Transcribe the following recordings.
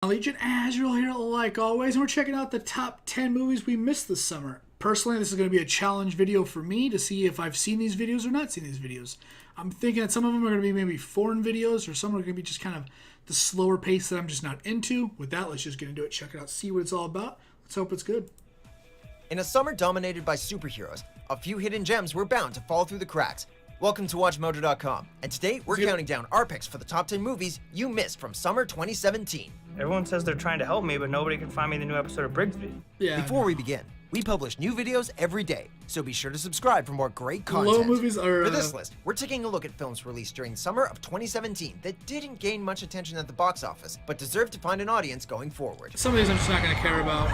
Legion, Azrael here like always, and we're checking out the top 10 movies we missed this summer. Personally, this is going to be a challenge video for me to see if I've seen these videos or not seen these videos. I'm thinking that some of them are going to be maybe foreign videos, or some are going to be just kind of the slower pace that I'm just not into. With that, let's just get into it, check it out, see what it's all about. Let's hope it's good. In a summer dominated by superheroes, a few hidden gems were bound to fall through the cracks. Welcome to WatchMojo.com, and today we're counting down our picks for the top 10 movies you missed from summer 2017. Everyone says they're trying to help me, but nobody can find me the new episode of Briggs Be. Yeah. Before we begin, we publish new videos every day, so be sure to subscribe for more great content. Low movies are... For this list, we're taking a look at films released during the summer of 2017 that didn't gain much attention at the box office, but deserve to find an audience going forward. Some of these I'm just not going to care about.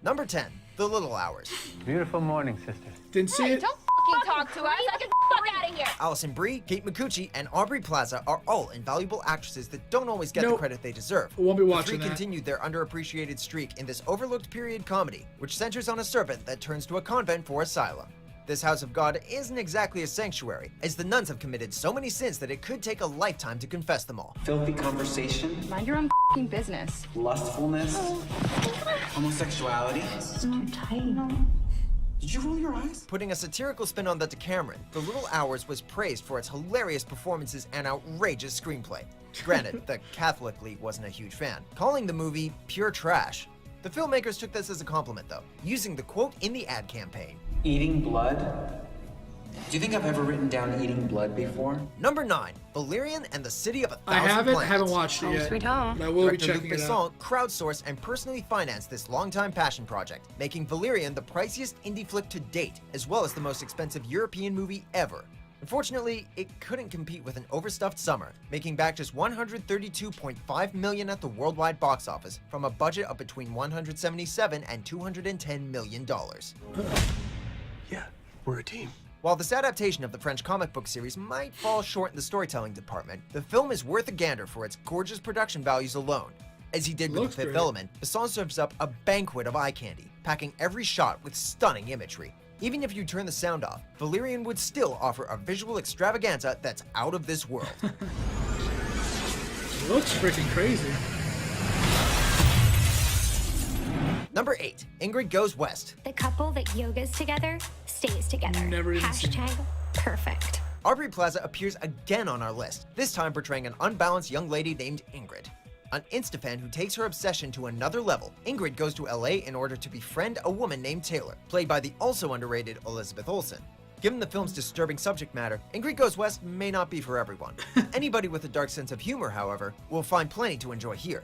Number 10, The Little Hours. Beautiful morning, sisters. Didn't see it. Don't fucking talk to us. I can fuck out of here. Alison Brie, Kate Micucci, and Aubrey Plaza are all invaluable actresses that don't always get the credit they deserve. Won't be The watching three that. continued their underappreciated streak in this overlooked period comedy, which centers on a servant that turns to a convent for asylum. This house of God isn't exactly a sanctuary, as the nuns have committed so many sins that it could take a lifetime to confess them all. Filthy conversation, Mind your own fucking business. lustfulness, homosexuality. So tight. Did you roll your eyes? Putting a satirical spin on the Decameron, The Little Hours was praised for its hilarious performances and outrageous screenplay. Granted, the Catholic League wasn't a huge fan, calling the movie pure trash. The filmmakers took this as a compliment though, using the quote in the ad campaign. Eating blood? Do you think I've ever written down eating blood before? Number 9, Valerian and the City of a I Thousand Planets. haven't watched it yet. Sweet home. But I will be Director Luc checking it out. Besson crowdsourced and personally financed this longtime passion project, making Valerian the priciest indie flick to date, as well as the most expensive European movie ever. Unfortunately, it couldn't compete with an overstuffed summer, making back just $132.5 million at the worldwide box office from a budget of between $177 and $210 million. Yeah, we're a team. While this adaptation of the French comic book series might fall short in the storytelling department, the film is worth a gander for its gorgeous production values alone. As he did with Looks The Fifth great. Element, Besson serves up a banquet of eye candy, packing every shot with stunning imagery. Even if you turn the sound off, Valerian would still offer a visual extravaganza that's out of this world. It looks freaking crazy. Number 8, Ingrid Goes West. The couple that yogas together stays together. Never even seen it. Hashtag perfect. Aubrey Plaza appears again on our list, this time portraying an unbalanced young lady named Ingrid. An Insta-fan who takes her obsession to another level, Ingrid goes to LA in order to befriend a woman named Taylor, played by the also underrated Elizabeth Olsen. Given the film's disturbing subject matter, Ingrid Goes West may not be for everyone. Anybody with a dark sense of humor, however, will find plenty to enjoy here.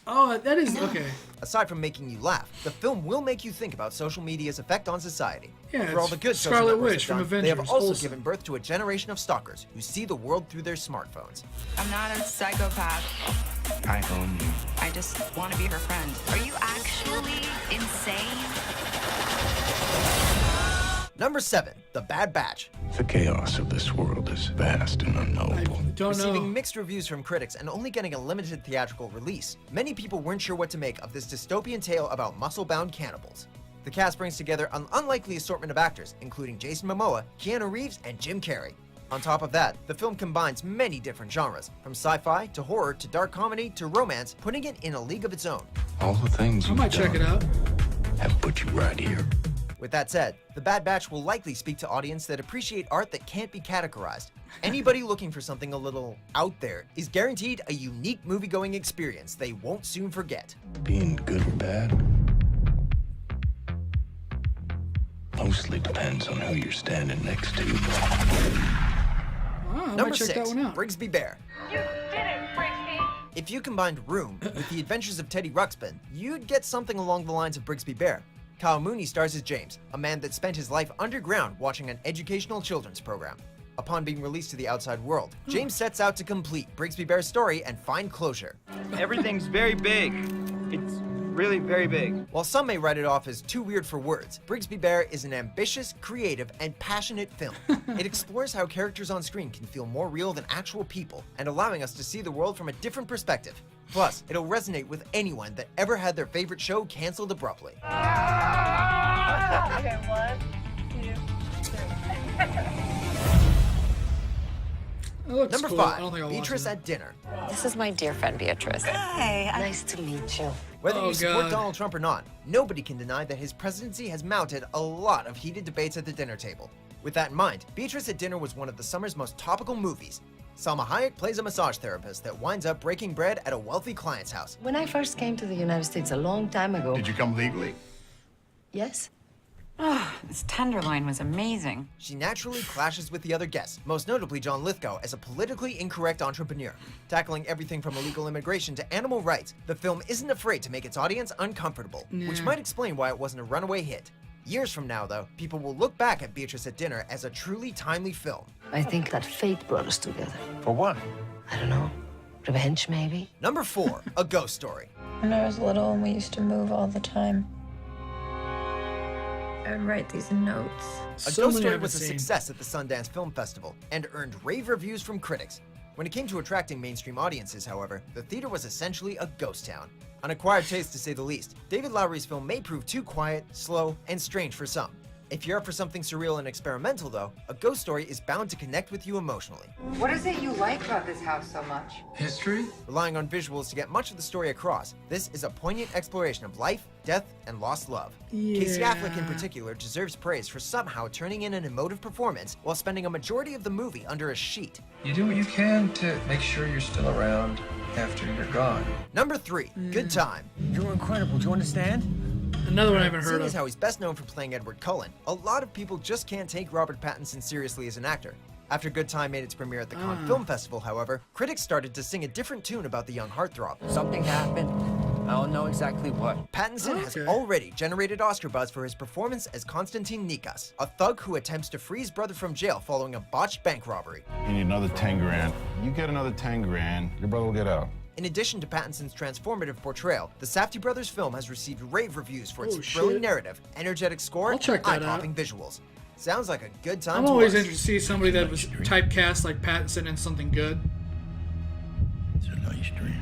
Oh, that is... Okay. Aside from making you laugh, the film will make you think about social media's effect on society. Yeah, For all it's the good social Scarlet networks Witch have from done, they have Avengers, also Olsen. given birth to a generation of stalkers who see the world through their smartphones. I'm not a psychopath. I own you. I just want to be her friend. Are you actually insane? Number 7, The Bad Batch. The chaos of this world is vast and I unknowable. don't Receiving know. mixed reviews from critics and only getting a limited theatrical release, many people weren't sure what to make of this dystopian tale about muscle-bound cannibals. The cast brings together an unlikely assortment of actors, including Jason Momoa, Keanu Reeves, and Jim Carrey. On top of that, the film combines many different genres, from sci-fi to horror to dark comedy to romance, putting it in a league of its own. All the things I you've might check it done out. have put you right here. With that said, The Bad Batch will likely speak to audience that appreciate art that can't be categorized. Anybody looking for something a little out there is guaranteed a unique movie-going experience they won't soon forget. Being good or bad mostly depends on who you're standing next to. Oh, I Number might check 6, that one out. Briggs Be Bear. You did it, Briggsby. If you combined Room with The Adventures of Teddy Ruxpin, you'd get something along the lines of Briggs Be Bear. Kyle Mooney stars as James, a man that spent his life underground watching an educational children's program. Upon being released to the outside world, James sets out to complete Briggs Be Bear's story and find closure. Everything's very big. It's really very big. While some may write it off as too weird for words, Briggs Be Bear is an ambitious, creative, and passionate film. It explores how characters on screen can feel more real than actual people, and allowing us to see the world from a different perspective. Plus, it'll resonate with anyone that ever had their favorite show canceled abruptly. Okay, 1, 2, 3. It looks Number cool. I 5, don't think I'll watch Beatrice it. at Dinner. This is my dear friend Beatrice. Nice to meet you. Whether Oh, you support God. Donald Trump or not, nobody can deny that his presidency has mounted a lot of heated debates at the dinner table. With that in mind, Beatrice at Dinner was one of the summer's most topical movies. Salma Hayek plays a massage therapist that winds up breaking bread at a wealthy client's house. When I first came to the United States a long time ago. Did you come legally? Yes? Oh, this tenderloin was amazing. She naturally clashes with the other guests, most notably John Lithgow as a politically incorrect entrepreneur. Tackling everything from illegal immigration to animal rights, the film isn't afraid to make its audience uncomfortable, which might explain why it wasn't a runaway hit. Years from now, though, people will look back at Beatrice at Dinner as a truly timely film. I think that fate brought us together. For what? I don't know. Revenge, maybe? Number 4, A Ghost Story. When I was little and we used to move all the time, I would write these notes. A So Ghost many Story I've was a seen. success at the Sundance Film Festival and earned rave reviews from critics. When it came to attracting mainstream audiences, however, the theater was essentially a ghost town. An acquired taste to say the least, David Lowery's film may prove too quiet, slow, and strange for some. If you're up for something surreal and experimental, though, A Ghost Story is bound to connect with you emotionally. What is it you like about this house so much? History? Relying on visuals to get much of the story across, this is a poignant exploration of life, death, and lost love. Casey Affleck in particular deserves praise for somehow turning in an emotive performance while spending a majority of the movie under a sheet. You do what you can to make sure you're still around after you're gone. Number 3, Good Time. You're incredible. Do you understand? Another one I haven't heard Seeing of. as how he's best known for playing Edward Cullen, a lot of people just can't take Robert Pattinson seriously as an actor. After Good Time made its premiere at the Cannes Film Festival, however, critics started to sing a different tune about the young heartthrob. Something happened. I don't know exactly what. Pattinson has Okay. already generated Oscar buzz for his performance as Konstantin Nikas, a thug who attempts to free his brother from jail following a botched bank robbery. You need another 10 grand. You get another 10 grand, your brother will get out. In addition to Pattinson's transformative portrayal, the Safdie brothers film has received rave reviews for its Oh, thrilling shit. narrative, energetic score, I'll check and that out. eye-popping visuals. Sounds like a good time I'm to always watch. interested to see somebody that was typecast like Pattinson in something good. It's a nice dream.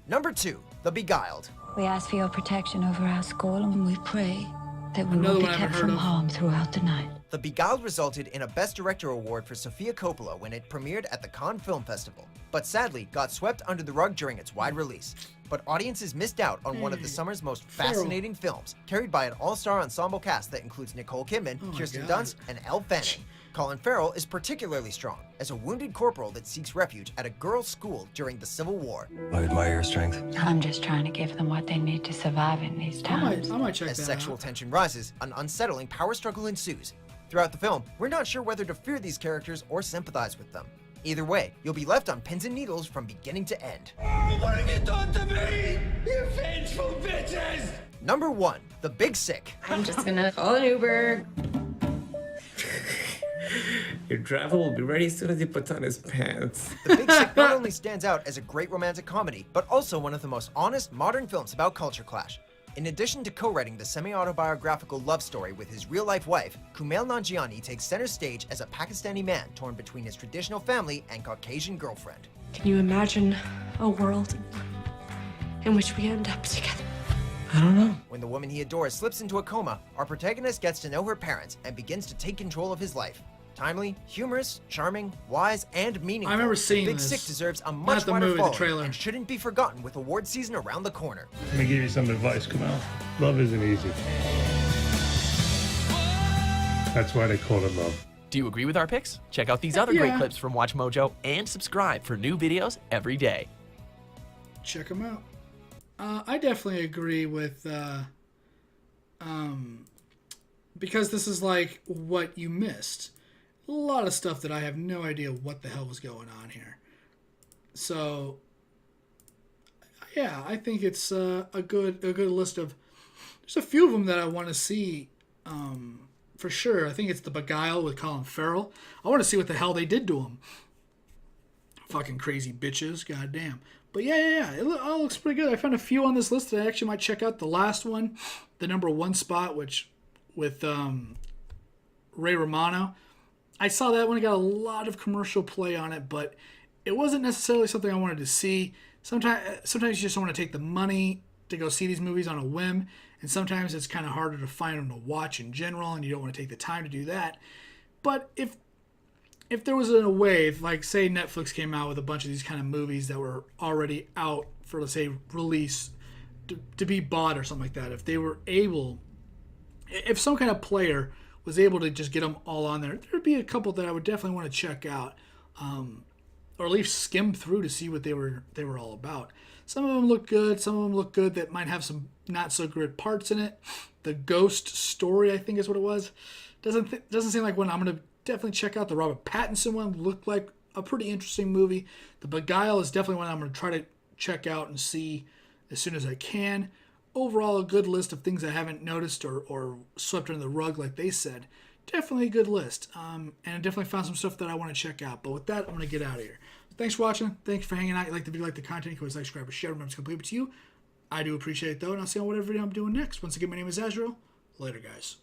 Number 2, The Beguiled. We ask for your protection over our school and we pray that we Another will be one I haven't kept heard from of. harm throughout the night. The Beguiled resulted in a Best Director award for Sofia Coppola when it premiered at the Cannes Film Festival, but sadly got swept under the rug during its wide release. But audiences missed out on one of the summer's most fascinating films, carried by an all-star ensemble cast that includes Nicole Kidman, Oh my Kirsten God. Dunst, and Elle Fanning. Colin Farrell is particularly strong as a wounded corporal that seeks refuge at a girls' school during the Civil War. I admire your strength. I'm just trying to give them what they need to survive in these times. I might check As that sexual out. tension rises, an unsettling power struggle ensues. Throughout the film, we're not sure whether to fear these characters or sympathize with them. Either way, you'll be left on pins and needles from beginning to end. What have you done to me? You vengeful bitches! Number 1, The Big Sick. I'm just gonna call an Uber. Your driver will be ready as soon as he puts on his pants. The Big Sick not only stands out as a great romantic comedy, but also one of the most honest modern films about culture clash. In addition to co-writing the semi-autobiographical love story with his real-life wife, Kumail Nanjiani takes center stage as a Pakistani man torn between his traditional family and Caucasian girlfriend. Can you imagine a world in which we end up together? I don't know. When the woman he adores slips into a coma, our protagonist gets to know her parents and begins to take control of his life. Timely, humorous, charming, wise, and meaningful. I remember seeing Big this. Sick deserves a Not much the wider movie, the following trailer. and shouldn't be forgotten with award season around the corner. Let me give you some advice, Kumail. Love isn't easy. That's why they call it love. Do you agree with our picks? Check out these other great Yeah. clips from Watch Mojo and subscribe for new videos every day. Check them out. I definitely agree with because this is like what you missed. A lot of stuff that I have no idea what the hell was going on here. So yeah, I think it's a good list of. There's a few of them that I want to see for sure. I think it's The Beguiled with Colin Farrell. I want to see what the hell they did to him. Fucking crazy bitches, goddamn. But yeah. It all looks pretty good. I found a few on this list that I actually might check out. The last one, the number 1 spot, which with Ray Romano. I saw that one. It got a lot of commercial play on it, but it wasn't necessarily something I wanted to see. Sometimes you just don't want to take the money to go see these movies on a whim, and sometimes it's kind of harder to find them to watch in general, and you don't want to take the time to do that. But if if there was a way, if like say Netflix came out with a bunch of these kind of movies that were already out for, let's say, release to be bought or something like that, if they were able, if some kind of player was able to just get them all on there, there'd be a couple that I would definitely want to check out, or at least skim through to see what they were all about. Some of them look good. Some of them look good that might have some not so good parts in it. The Ghost Story, I think is what it was. Doesn't seem like one I'm going to definitely check out. The Robert Pattinson one looked like a pretty interesting movie. The Beguiled is definitely one I'm going to try to check out and see as soon as I can. Overall, a good list of things I haven't noticed or swept under the rug like they said. Definitely a good list. And I definitely found some stuff that I want to check out. But with that, I'm going to get out of here. Thanks for watching. Thanks for hanging out. You like the video, like the content, you can always like, subscribe, or share. Remember, it's completely up to you. I do appreciate it, though, and I'll see you on whatever video I'm doing next. Once again, my name is Azrael. Later, guys.